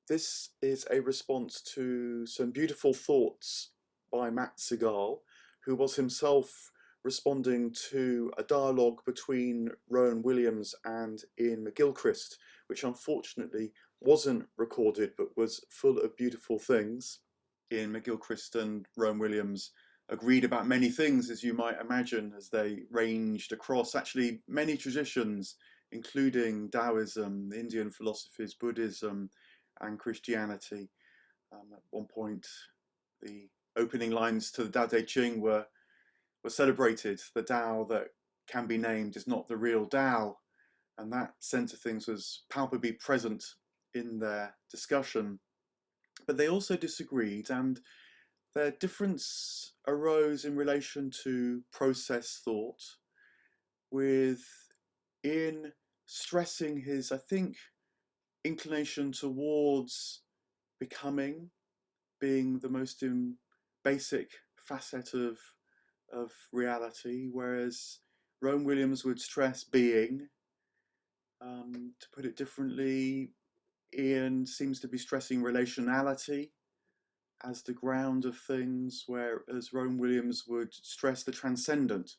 This is a response to some beautiful thoughts by Matt Segall, who was himself responding to a dialogue between Rowan Williams and Iain McGilchrist, which unfortunately wasn't recorded but was full of beautiful things. Iain McGilchrist and Rowan Williams agreed about many things, as you might imagine, as they ranged across actually many traditions, including Taoism, the Indian philosophies, Buddhism, and Christianity. At one point, the opening lines to the Tao Te Ching were celebrated. The Tao that can be named is not the real Tao, and that sense of things was palpably present in their discussion. But they also disagreed, and their difference arose in relation to process thought, with Iain stressing his, I think, inclination towards becoming, being the most basic facet of reality, whereas Rowan Williams would stress being. To put it differently, Iain seems to be stressing relationality as the ground of things, whereas Rowan Williams would stress the transcendent.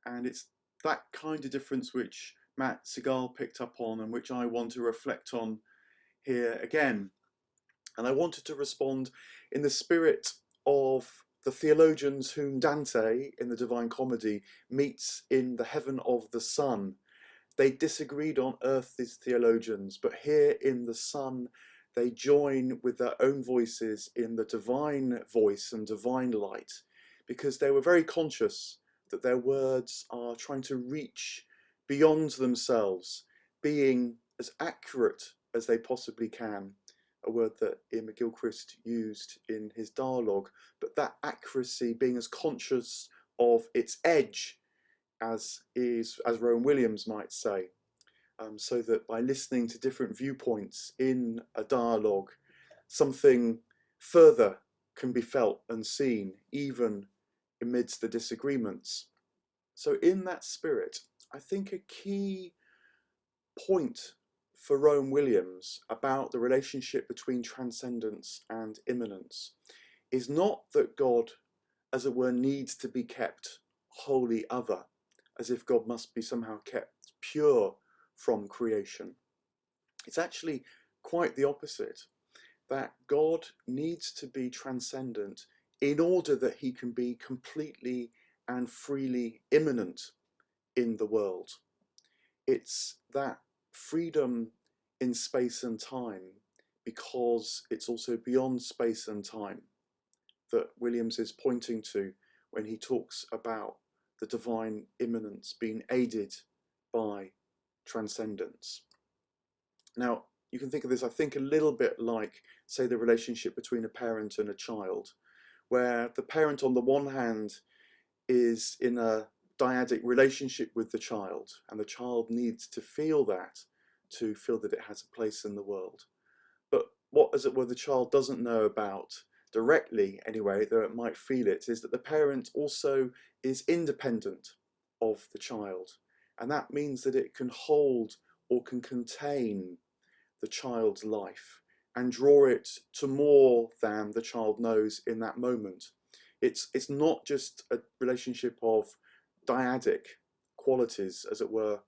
And it's that kind of difference which Matt Segall picked up on and which I want to reflect on here again. And I wanted to respond in the spirit of the theologians whom Dante in the Divine Comedy meets in the heaven of the sun. They disagreed on earth, these theologians, but here in the sun they join with their own voices in the divine voice and divine light, because they were very conscious that their words are trying to reach beyond themselves, being as accurate as they possibly can, a word that Iain McGilchrist used in his dialogue, but that accuracy being as conscious of its edge as Rowan Williams might say, so that by listening to different viewpoints in a dialogue, something further can be felt and seen, even amidst the disagreements. So in that spirit, I think a key point for Rowan Williams about the relationship between transcendence and immanence is not that God, as it were, needs to be kept wholly other, as if God must be somehow kept pure from creation. It's actually quite the opposite, that God needs to be transcendent in order that he can be completely and freely immanent in the world. It's that freedom in space and time, because it's also beyond space and time, that Williams is pointing to when he talks about the divine immanence being aided by transcendence. Now, you can think of this, I think, a little bit like, say, the relationship between a parent and a child, where the parent on the one hand is in a dyadic relationship with the child, and the child needs to feel that it has a place in the world. But what, as it were, the child doesn't know about directly anyway, though it might feel it, is that the parent also is independent of the child. And that means that it can hold or can contain the child's life and draw it to more than the child knows in that moment. It's not just a relationship of dyadic qualities, as it were,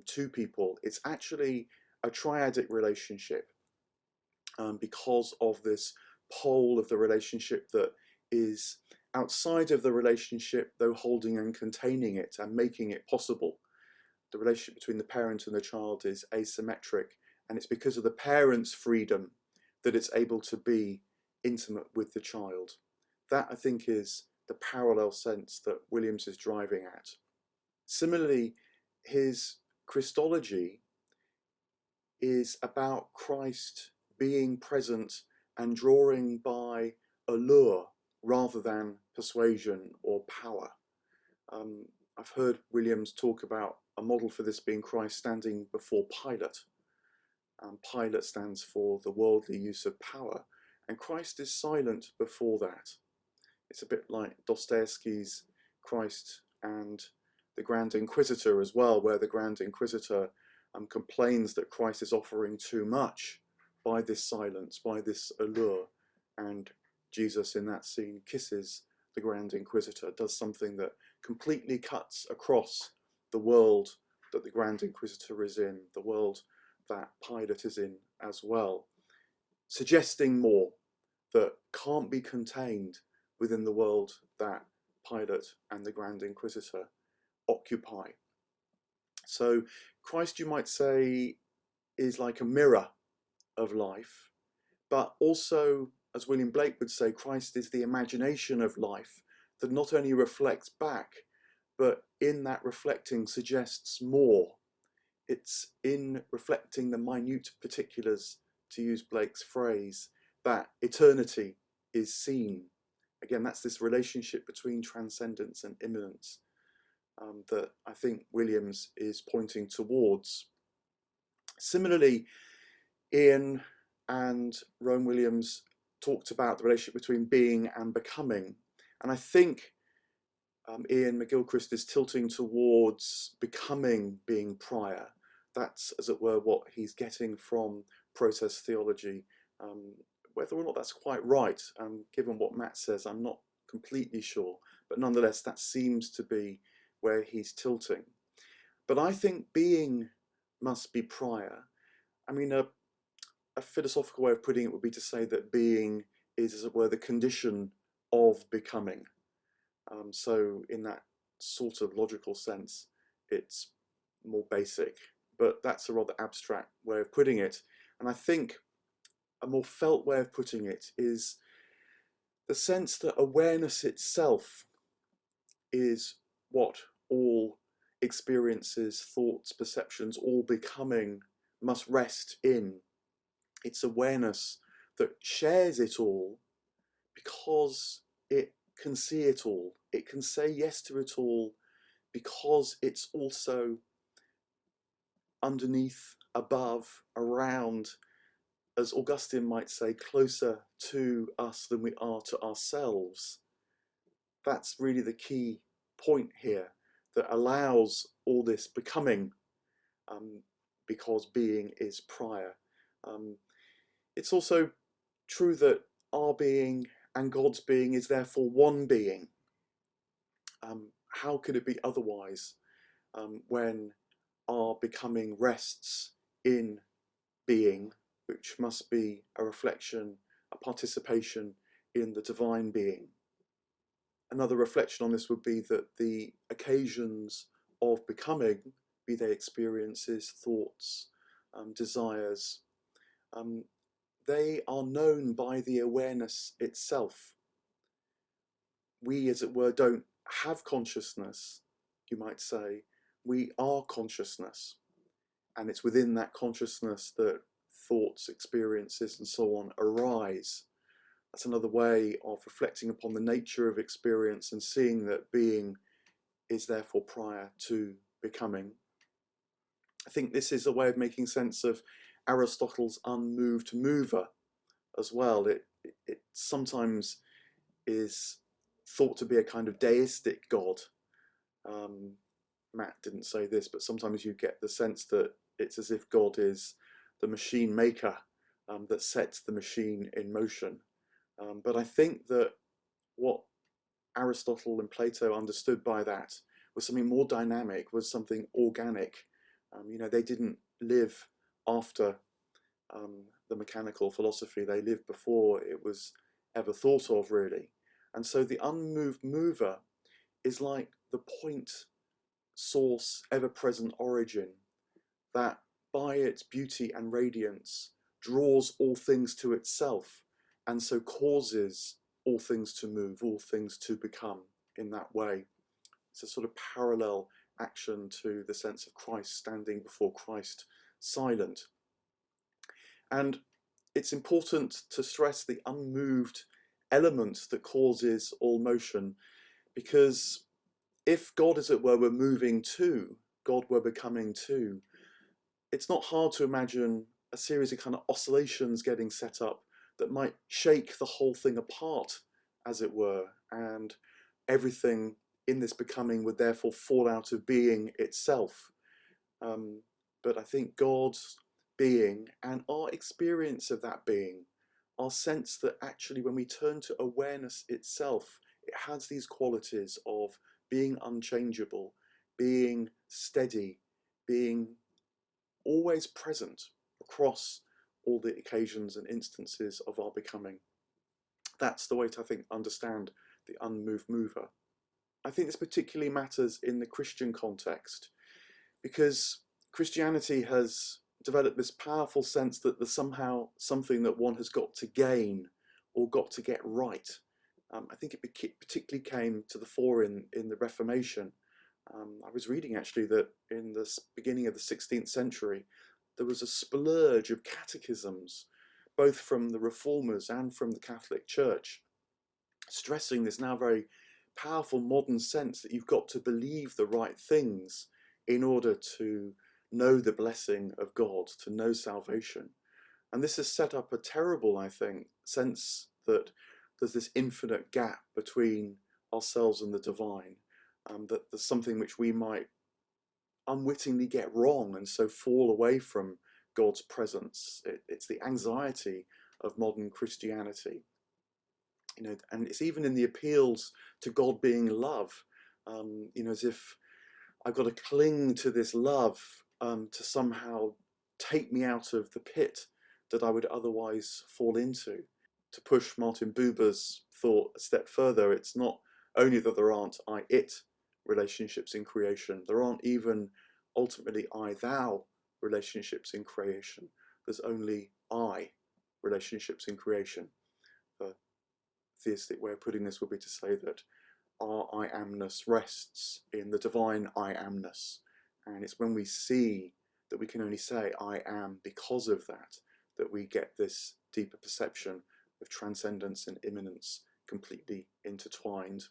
two people. It's actually a triadic relationship, because of this pole of the relationship that is outside of the relationship, though holding and containing it and making it possible. The relationship between the parent and the child is asymmetric, and it's because of the parent's freedom that it's able to be intimate with the child. That, I think, is the parallel sense that Williams is driving at. Similarly, his Christology is about Christ being present and drawing by allure rather than persuasion or power. I've heard Williams talk about a model for this being Christ standing before Pilate. Pilate stands for the worldly use of power, and Christ is silent before that. It's a bit like Dostoevsky's Christ and the Grand Inquisitor as well, where the Grand Inquisitor complains that Christ is offering too much by this silence, by this allure. And Jesus in that scene kisses the Grand Inquisitor, does something that completely cuts across the world that the Grand Inquisitor is in, the world that Pilate is in as well, suggesting more that can't be contained within the world that Pilate and the Grand Inquisitor occupy. So Christ, you might say, is like a mirror of life, but also, as William Blake would say, Christ is the imagination of life that not only reflects back, but in that reflecting suggests more. It's in reflecting the minute particulars, to use Blake's phrase, that eternity is seen. Again, that's this relationship between transcendence and immanence that I think Williams is pointing towards. Similarly, Iain and Rowan Williams talked about the relationship between being and becoming. And I think Iain McGilchrist is tilting towards becoming being prior. That's, as it were, what he's getting from process theology. Whether or not that's quite right, given what Matt says, I'm not completely sure. But nonetheless, that seems to be where he's tilting. But I think being must be prior. I mean, a philosophical way of putting it would be to say that being is, as it were, the condition of becoming. So in that sort of logical sense, it's more basic, but that's a rather abstract way of putting it. And I think a more felt way of putting it is the sense that awareness itself is what all experiences, thoughts, perceptions, all becoming must rest in. It's awareness that shares it all because it can see it all. It can say yes to it all because it's also underneath, above, around, as Augustine might say, closer to us than we are to ourselves. That's really the key point here that allows all this becoming, because being is prior. It's also true that our being and God's being is therefore one being. How could it be otherwise when our becoming rests in being, which must be a reflection, a participation in the divine being? Another reflection on this would be that the occasions of becoming, be they experiences, thoughts, desires, they are known by the awareness itself. We, as it were, don't have consciousness, you might say. We are consciousness. And it's within that consciousness that thoughts, experiences, and so on arise. That's another way of reflecting upon the nature of experience and seeing that being is therefore prior to becoming. I think this is a way of making sense of Aristotle's unmoved mover as well. It sometimes is thought to be a kind of deistic god. Matt didn't say this, but sometimes you get the sense that it's as if God is the machine maker that sets the machine in motion. But I think that what Aristotle and Plato understood by that was something more dynamic, was something organic. They didn't live after the mechanical philosophy. They lived before it was ever thought of, really. And so the unmoved mover is like the point, source, ever-present origin that by its beauty and radiance draws all things to itself, and so causes all things to move, all things to become in that way. It's a sort of parallel action to the sense of Christ standing before Christ silent. And it's important to stress the unmoved element that causes all motion, because if God, as it were moving too, God were becoming too, it's not hard to imagine a series of kind of oscillations getting set up that might shake the whole thing apart, as it were, and everything in this becoming would therefore fall out of being itself. But I think God, being and our experience of that being, our sense that actually when we turn to awareness itself, it has these qualities of being unchangeable, being steady, being always present across all the occasions and instances of our becoming. That's the way to, I think, understand the unmoved mover. I think this particularly matters in the Christian context because Christianity has developed this powerful sense that there's somehow something that one has got to gain or got to get right. I think it particularly came to the fore in the Reformation. I was reading actually that in the beginning of the 16th century, there was a splurge of catechisms, both from the Reformers and from the Catholic Church, stressing this now very powerful modern sense that you've got to believe the right things in order to know the blessing of God, to know salvation. And this has set up a terrible, I think, sense that there's this infinite gap between ourselves and the divine, that there's something which we might unwittingly get wrong and so fall away from God's presence. It's the anxiety of modern Christianity. And it's even in the appeals to God being love, as if I've got to cling to this love to somehow take me out of the pit that I would otherwise fall into. To push Martin Buber's thought a step further, it's not only that there aren't I-it relationships in creation, there aren't even ultimately I-thou relationships in creation. There's only I relationships in creation. The theistic way of putting this would be to say that our I amness rests in the divine I amness. And it's when we see that we can only say I am because of that, that we get this deeper perception of transcendence and immanence completely intertwined.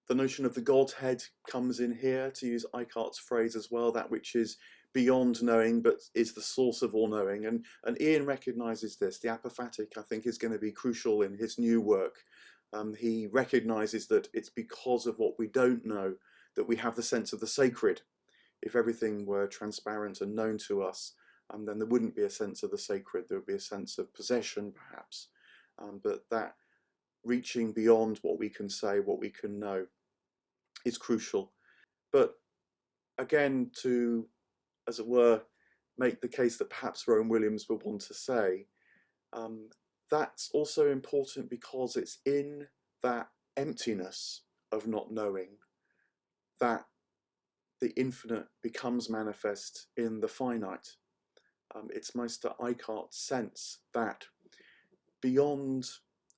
The notion of the Godhead comes in here, to use Eichhardt's phrase as well, that which is beyond knowing but is the source of all knowing. And Iain recognises this. The apophatic, I think, is going to be crucial in his new work. He recognises that it's because of what we don't know that we have the sense of the sacred. If everything were transparent and known to us, then there wouldn't be a sense of the sacred. There would be a sense of possession, perhaps. But that reaching beyond what we can say, what we can know, is crucial. But again, to, as it were, make the case that perhaps Rowan Williams would want to say, that's also important because it's in that emptiness of not knowing that the infinite becomes manifest in the finite. It's Meister Eichhardt's sense that beyond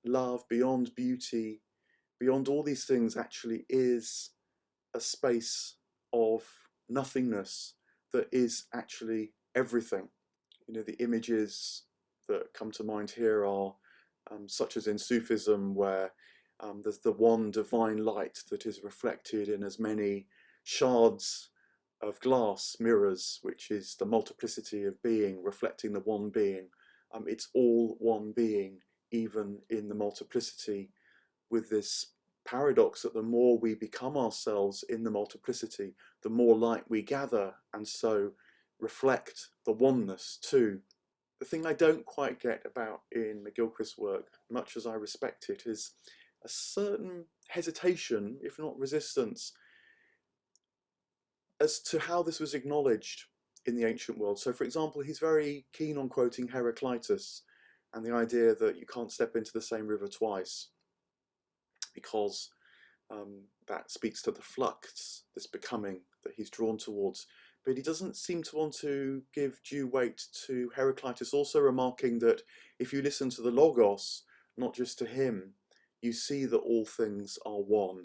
love, beyond beauty, beyond all these things actually is a space of nothingness that is actually everything. The images that come to mind here are such as in Sufism, where there's the one divine light that is reflected in as many shards of glass mirrors, which is the multiplicity of being reflecting the one being. It's all one being, even in the multiplicity, with this paradox that the more we become ourselves in the multiplicity, the more light we gather and so reflect the oneness too. The thing I don't quite get about Iain McGilchrist's work, much as I respect it, is a certain hesitation, if not resistance, as to how this was acknowledged in the ancient world. So for example, he's very keen on quoting Heraclitus and the idea that you can't step into the same river twice, because that speaks to the flux, this becoming that he's drawn towards. But he doesn't seem to want to give due weight to Heraclitus, also remarking that if you listen to the Logos, not just to him, you see that all things are one.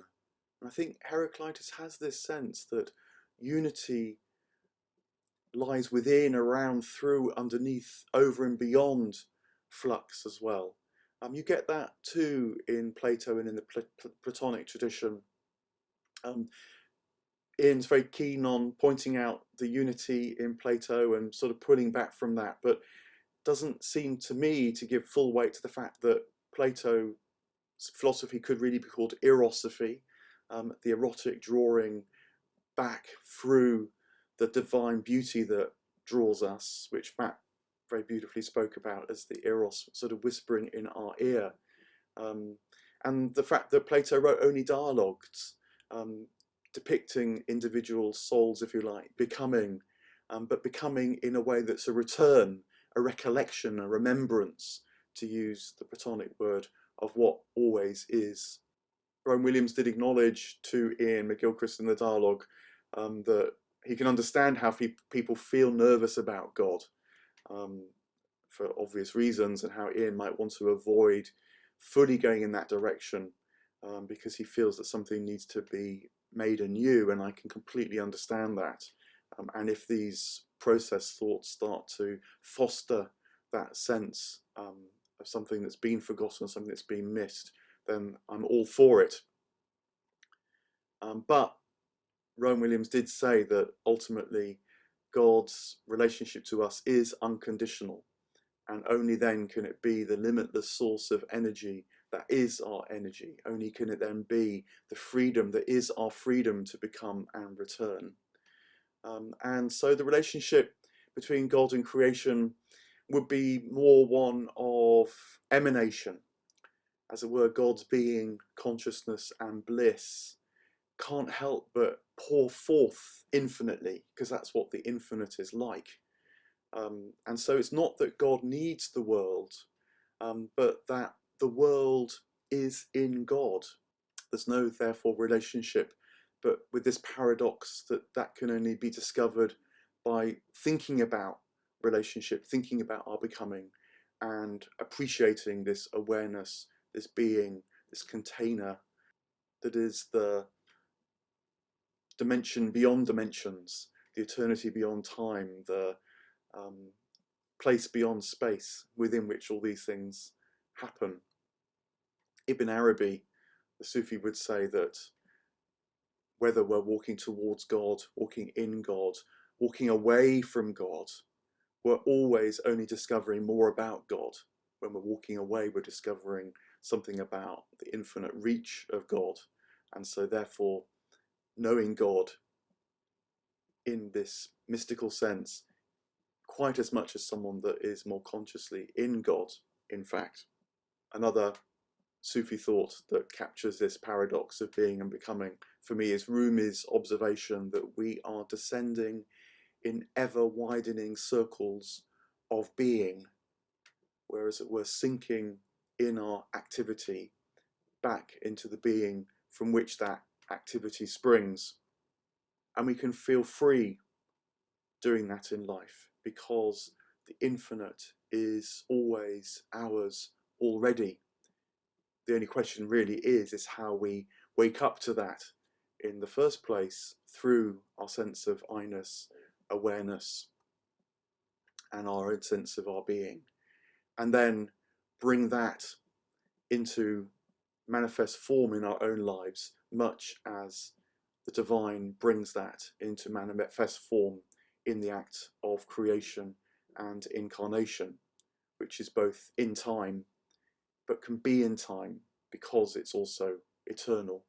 And I think Heraclitus has this sense that unity lies within, around, through, underneath, over and beyond flux as well. You get that too in Plato and in the Platonic tradition. Iain's very keen on pointing out the unity in Plato and sort of pulling back from that, but doesn't seem to me to give full weight to the fact that Plato's philosophy could really be called erosophy, the erotic drawing back through the divine beauty that draws us, which Matt very beautifully spoke about as the eros sort of whispering in our ear. And the fact that Plato wrote only dialogues, depicting individual souls, if you like, becoming, but becoming in a way that's a return, a recollection, a remembrance, to use the Platonic word, of what always is. Rowan Williams did acknowledge to Iain McGilchrist in the dialogue that he can understand how people feel nervous about God for obvious reasons, and how Iain might want to avoid fully going in that direction because he feels that something needs to be made anew, and I can completely understand that. And if these process thoughts start to foster that sense of something that's been forgotten, something that's been missed, then I'm all for it. But Rowan Williams did say that ultimately God's relationship to us is unconditional, and only then can it be the limitless source of energy that is our energy. Only can it then be the freedom that is our freedom to become and return. And so the relationship between God and creation would be more one of emanation. As it were, God's being, consciousness and bliss can't help but pour forth infinitely, because that's what the infinite is like. And so it's not that God needs the world, but that the world is in God. There's no, therefore, relationship, but with this paradox that can only be discovered by thinking about relationship, thinking about our becoming, and appreciating this awareness, this being, this container that is the dimension beyond dimensions, the eternity beyond time, the place beyond space within which all these things happen. Ibn Arabi, the Sufi, would say that whether we're walking towards God, walking in God, walking away from God, we're always only discovering more about God. When we're walking away, we're discovering something about the infinite reach of God. And so therefore, knowing God in this mystical sense, quite as much as someone that is more consciously in God, in fact. Another Sufi thought that captures this paradox of being and becoming, for me, is Rumi's observation that we are descending in ever widening circles of being, whereas we're sinking in our activity back into the being from which that activity springs. And we can feel free doing that in life, because the infinite is always ours already. The only question really is how we wake up to that in the first place, through our sense of I-ness, awareness, and our own sense of our being, and then bring that into manifest form in our own lives, much as the divine brings that into manifest form in the act of creation and incarnation, which is both in time, but can be in time because it's also eternal.